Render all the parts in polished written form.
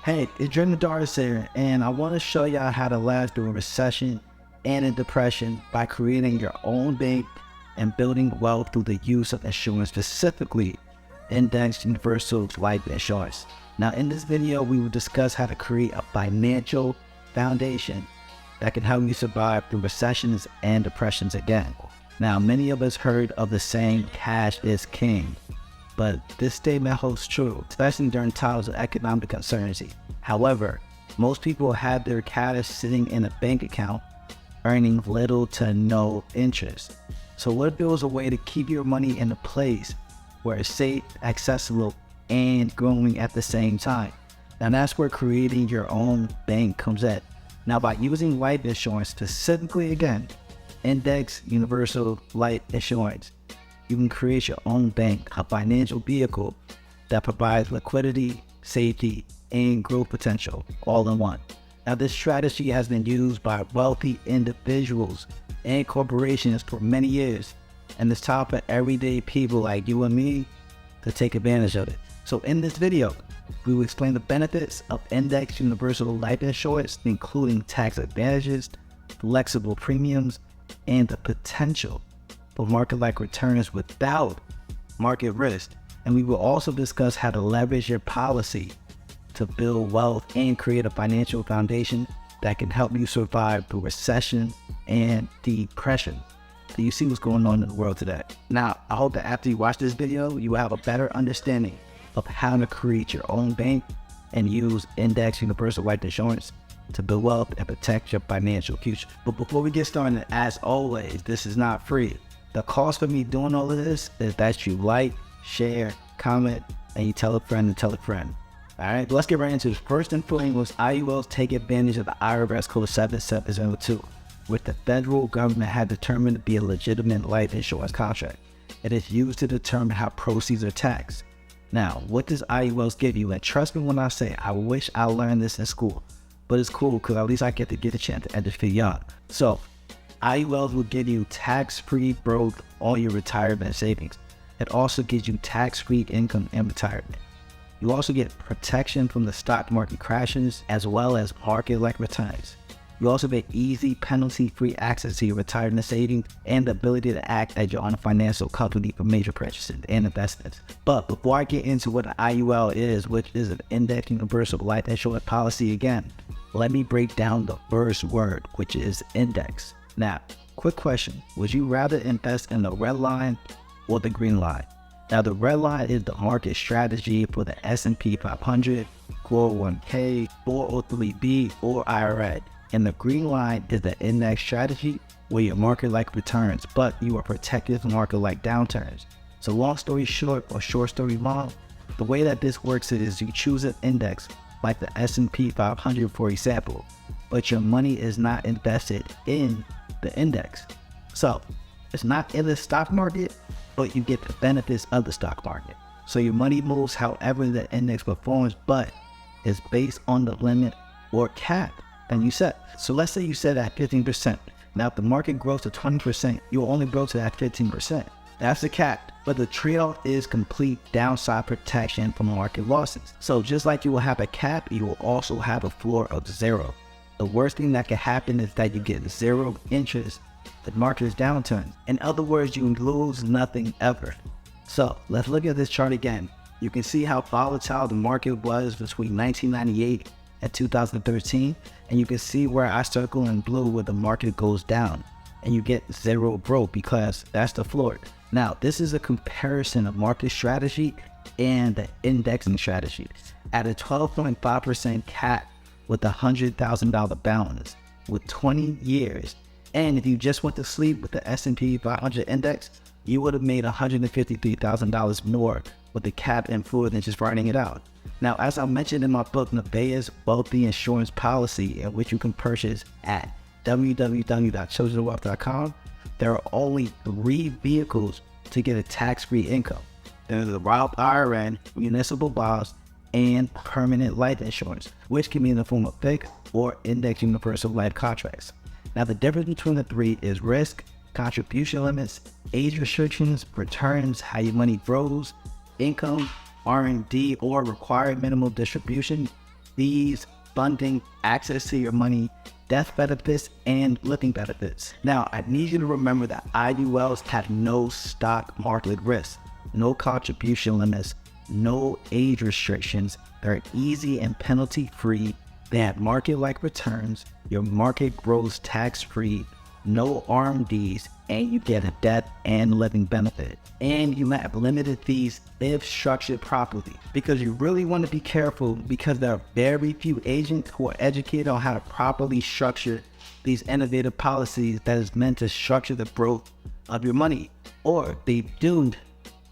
Hey, it's Dream the Darts here, and I want to show y'all how to last through a recession and a depression by creating your own bank and building wealth through the use of insurance, specifically indexed universal life insurance. Now, in this video, we will discuss how to create a financial foundation that can help you survive through recessions and depressions again. Now, many of us heard of the saying, cash is king. But this statement holds true, especially during times of economic uncertainty. However, most people have their cash sitting in a bank account, earning little to no interest. So what if there was a way to keep your money in a place where it's safe, accessible, and growing at the same time? Now that's where creating your own bank comes in. Now by using life insurance, specifically again, index universal life insurance, you can create your own bank, a financial vehicle that provides liquidity, safety, and growth potential all in one. Now, this strategy has been used by wealthy individuals and corporations for many years, and it's time for everyday people like you and me to take advantage of it. So in this video, we will explain the benefits of index universal life insurance, including tax advantages, flexible premiums, and the potential for market-like returns without market risk. And we will also discuss how to leverage your policy to build wealth and create a financial foundation that can help you survive through recession and depression. So you see what's going on in the world today. Now, I hope that after you watch this video, you will have a better understanding of how to create your own bank and use index universal life insurance to build wealth and protect your financial future. But before we get started, as always, this is not free. The cost for me doing all of this is that you like, share, comment, and you tell a friend and tell a friend. All right, let's get right into this. First and foremost, IULs take advantage of the IRS code 7702, which the federal government had determined to be a legitimate life insurance contract. It is used to determine how proceeds are taxed. Now, what does IULs give you? And trust me when I say, I wish I learned this in school, but it's cool because at least I get a chance to educate y'all. So, IULs will give you tax-free growth on your retirement savings. It also gives you tax-free income in retirement. You also get protection from the stock market crashes as well as market-like returns. You also get easy, penalty-free access to your retirement savings and the ability to act as your own financial company for major purchases and investments. But before I get into what an IUL is, which is an index universal life insurance policy again, let me break down the first word, which is index. Now, quick question, would you rather invest in the red line or the green line? Now, the red line is the market strategy for the S&P 500, 401k, 403b, or IRA. And the green line is the index strategy where your market-like returns, but you are protected from market-like downturns. So long story short or short story long, the way that this works is you choose an index like the S&P 500, for example, but your money is not invested in the index. So it's not in the stock market, but you get the benefits of the stock market. So your money moves however the index performs, but it's based on the limit or cap that you set. So let's say you set at 15%. Now if the market grows to 20%, you'll only grow to that 15%. That's the cap. But the trade-off is complete downside protection from market losses. So just like you will have a cap, you will also have a floor of 0. The worst thing that can happen is that you get 0 interest. The market is downturn. In other words, you lose nothing ever. So let's look at this chart again. You can see how volatile the market was between 1998 and 2013. And you can see where I circle in blue where the market goes down. And you get 0 growth because that's the floor. Now, this is a comparison of market strategy and the indexing strategy. At a 12.5% cap with a $100,000 balance with 20 years. And if you just went to sleep with the S&P 500 index, you would have made $153,000 more with the cap and floor than just writing it out. Now, as I mentioned in my book, Nevaeh's Wealthy Insurance Policy, in which you can purchase at www.chosenwealth.com, there are only 3 vehicles to get a tax-free income. There's the Roth IRA, municipal bonds, and permanent life insurance, which can be in the form of fixed or index universal life contracts. Now, the difference between the 3 is risk, contribution limits, age restrictions, returns, how your money grows, income, R&D or required minimal distribution, fees, funding, access to your money, death benefits, and living benefits. Now, I need you to remember that IULs have no stock market risk, no contribution limits, no age restrictions. They're easy and penalty-free. They have market-like returns. Your market grows tax-free, no RMDs, and you get a death and living benefit. And you have limited fees if structured properly, because you really want to be careful, because there are very few agents who are educated on how to properly structure these innovative policies that is meant to structure the growth of your money. Or they do,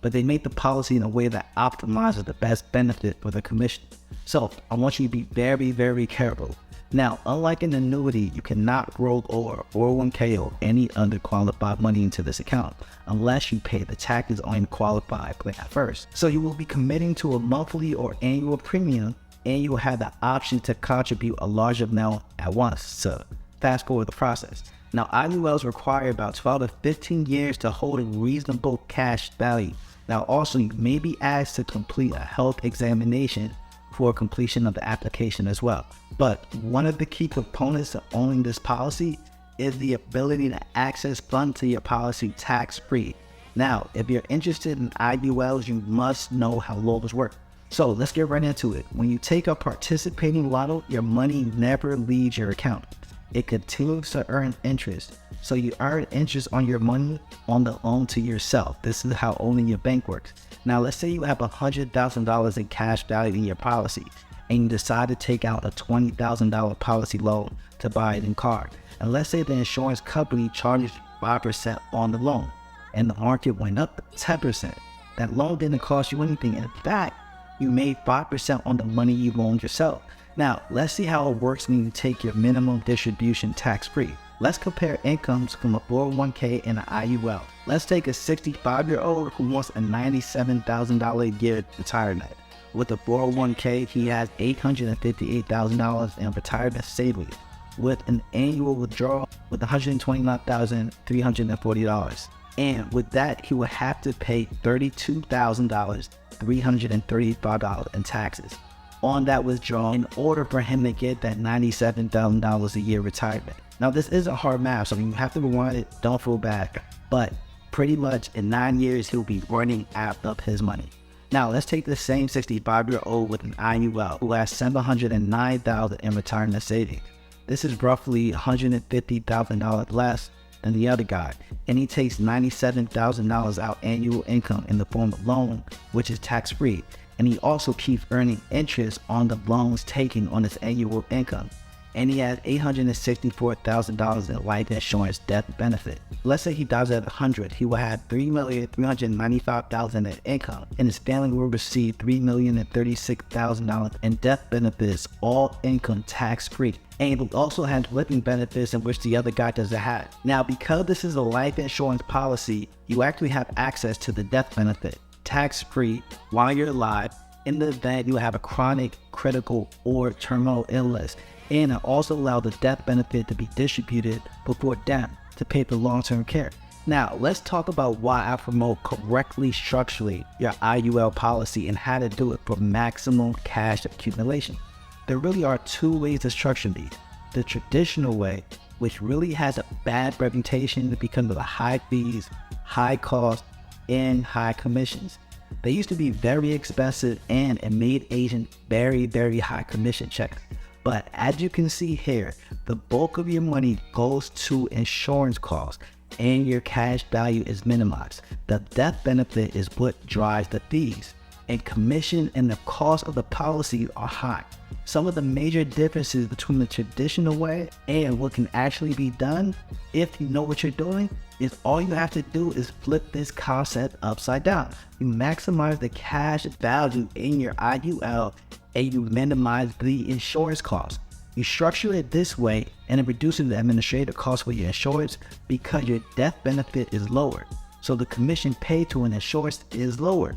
but they make the policy in a way that optimizes the best benefit for the commission. So I want you to be very, very careful. Now, unlike an annuity, you cannot roll over 401k or any other qualified money into this account unless you pay the taxes on your qualified plan first. So you will be committing to a monthly or annual premium, and you will have the option to contribute a large amount at once to fast forward the process. Now, IULs require about 12 to 15 years to hold a reasonable cash value. Now, also, you may be asked to complete a health examination for completion of the application as well. But one of the key components to owning this policy is the ability to access funds to your policy tax-free. Now, if you're interested in IULs, you must know how loans work. So let's get right into it. When you take a participating lotto, your money never leaves your account. It continues to earn interest. So you earn interest on your money on the loan to yourself. This is how owning your bank works. Now, let's say you have $100,000 in cash value in your policy, and you decide to take out a $20,000 policy loan to buy a new car. And let's say the insurance company charges 5% on the loan, and the market went up 10%. That loan didn't cost you anything. In fact, you made 5% on the money you loaned yourself. Now, let's see how it works when you take your minimum distribution tax-free. Let's compare incomes from a 401k and an IUL. Let's take a 65-year-old who wants a $97,000 a year retirement. With a 401k, he has $858,000 in retirement savings, with an annual withdrawal with $129,340. And with that, he would have to pay $32,335 in taxes on that withdrawal in order for him to get that $97,000 a year retirement. Now, this isn't hard math, so you have to rewind it, don't feel bad. But pretty much in 9 years, he'll be running out of his money. Now, let's take the same 65-year-old with an IUL who has $709,000 in retirement savings. This is roughly $150,000 less than the other guy, and he takes $97,000 out annual income in the form of loan, which is tax-free. And he also keeps earning interest on the loans taken on his annual income. And he has $864,000 in life insurance death benefit. Let's say he dies at 100, he will have $3,395,000 in income, and his family will receive $3,036,000 in death benefits, all income tax-free. And he will also have living benefits in which the other guy doesn't have. Now, because this is a life insurance policy, you actually have access to the death benefit tax-free while you're alive in the event you have a chronic, critical, or terminal illness. And it also allows the death benefit to be distributed before death to pay for long-term care. Now, let's talk about why I promote correctly structuring your IUL policy and how to do it for maximum cash accumulation. There really are two ways to structure these. The traditional way, which really has a bad reputation because of the high fees, high costs, and high commissions. They used to be very expensive, and it made agents very, very high commission checks. But as you can see here, the bulk of your money goes to insurance costs and your cash value is minimized. The death benefit is what drives the fees, and commission and the cost of the policy are high. Some of the major differences between the traditional way and what can actually be done, if you know what you're doing, is all you have to do is flip this concept upside down. You maximize the cash value in your IUL and you minimize the insurance costs. You structure it this way and it reduces the administrative cost for your insurance because your death benefit is lower. So the commission paid to an insurance is lower.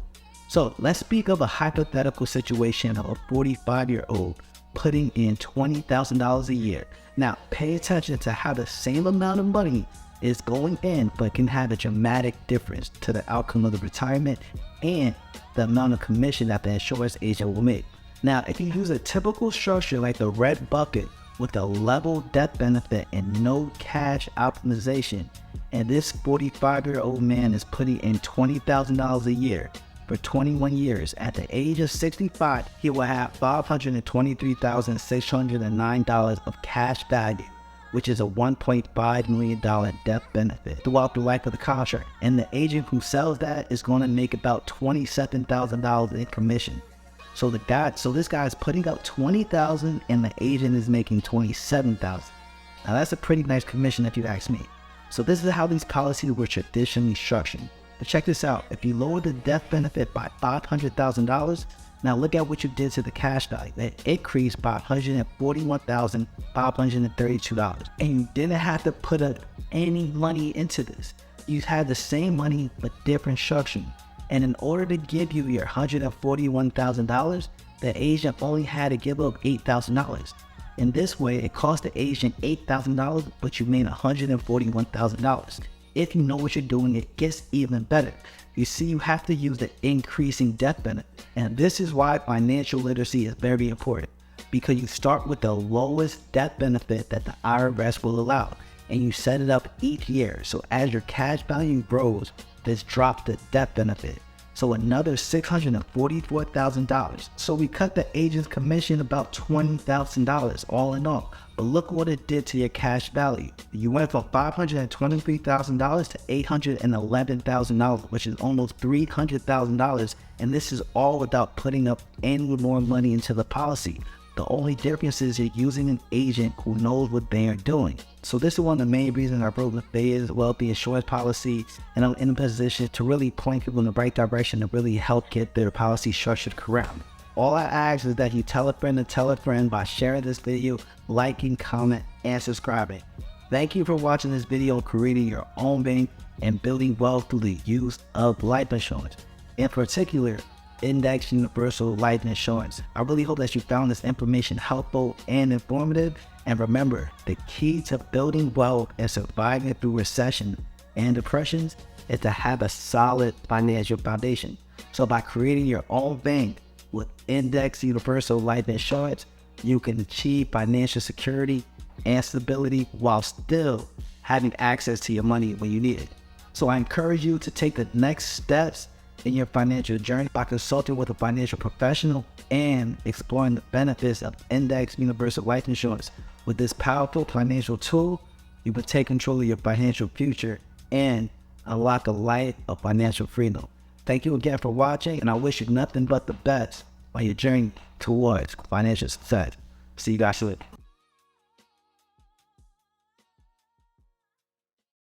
So let's speak of a hypothetical situation of a 45-year-old putting in $20,000 a year. Now pay attention to how the same amount of money is going in, but can have a dramatic difference to the outcome of the retirement and the amount of commission that the insurance agent will make. Now, if you use a typical structure like the red bucket with a level death benefit and no cash optimization, and this 45-year-old man is putting in $20,000 a year for 21 years, at the age of 65, he will have $523,609 of cash value, which is a $1.5 million death benefit throughout the life of the contract. And the agent who sells that is going to make about $27,000 in commission. So this guy is putting up $20,000 and the agent is making $27,000. Now that's a pretty nice commission if you ask me. So this is how these policies were traditionally structured. But check this out, if you lower the death benefit by $500,000, now look at what you did to the cash value. It increased by $141,532. And you didn't have to put up any money into this. You had the same money but different structure. And in order to give you your $141,000, the agent only had to give up $8,000. In this way, it cost the agent $8,000, but you made $141,000. If you know what you're doing, it gets even better. You see, you have to use the increasing death benefit. And this is why financial literacy is very important, because you start with the lowest death benefit that the IRS will allow, and you set it up each year. So as your cash value grows, this drops the death benefit. So another $644,000. So we cut the agent's commission about $20,000 all in all. But look what it did to your cash value. You went from $523,000 to $811,000, which is almost $300,000. And this is all without putting up any more money into the policy. The only difference is you're using an agent who knows what they are doing. So this is one of the main reasons I wrote the Fayez Wealthy Insurance Policy, and I'm in a position to really point people in the right direction to really help get their policy structured correct. All I ask is that you tell a friend by sharing this video, liking, comment, and subscribing. Thank you for watching this video on creating your own bank and building wealth through the use of life insurance. In particular, Index Universal Life Insurance. I really hope that you found this information helpful and informative. And remember, the key to building wealth and surviving through recession and depressions is to have a solid financial foundation. So by creating your own bank with Index Universal Life Insurance, you can achieve financial security and stability while still having access to your money when you need it. So I encourage you to take the next steps in your financial journey by consulting with a financial professional and exploring the benefits of Index Universal Life Insurance. With this powerful financial tool, you will take control of your financial future and unlock a life of financial freedom. Thank you again for watching, and I wish you nothing but the best on your journey towards financial success. See you guys soon.